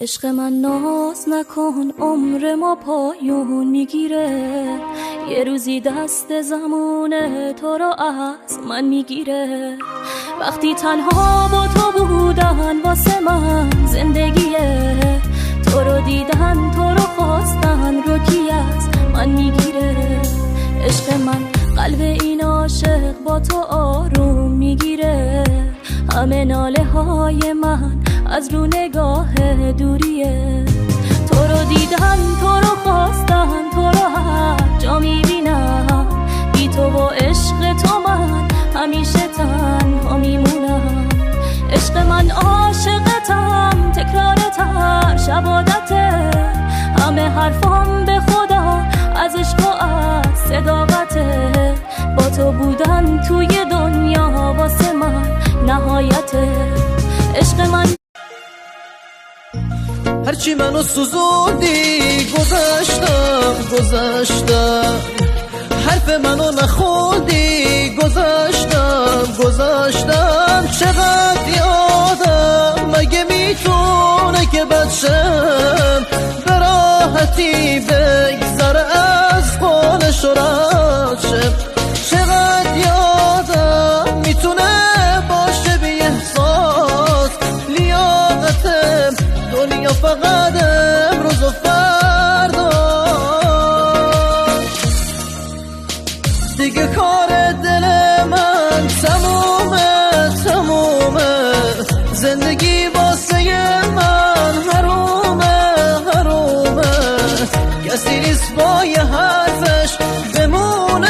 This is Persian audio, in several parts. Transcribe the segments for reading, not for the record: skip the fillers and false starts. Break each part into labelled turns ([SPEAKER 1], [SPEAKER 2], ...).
[SPEAKER 1] عشق من ناز نکن، عمر ما پایون میگیره. یه روزی دست زمونه تو رو از من میگیره. وقتی تنها با تو بودن واسه من زندگیه، تو رو دیدن تو رو خواستن رو کی از من میگیره. عشق من قلب این عاشق با تو آروم میگیره. همه ناله های من از رو نگاه دوریه. تو رو دیدن تو رو خواستن تو رو هر جا میبینم. بی تو و عشق تو من همیشه تنها میمونم. عشق من عاشقتم، تکرارت هر شب عادته. همه حرفام به خدا از عشق و از صداقته. با تو بودن توی دنیا واسه من نهایته. عشق من
[SPEAKER 2] هرچی منو سوزوندی گذاشتم حرف منو نخوندی گذاشتم چقدر یادم مگه میتونه که بچم به راحتی بگذره از قولش و ردشم. چقدر یادم میتونه باشه بی احساس لیاقتم دنیا فقط امروز و فردا. دیگه کار دل من تمومه زندگی واسه من حرومه کسی نیست با یه حرفش بمونه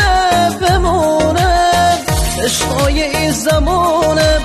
[SPEAKER 2] عشقای این زمانه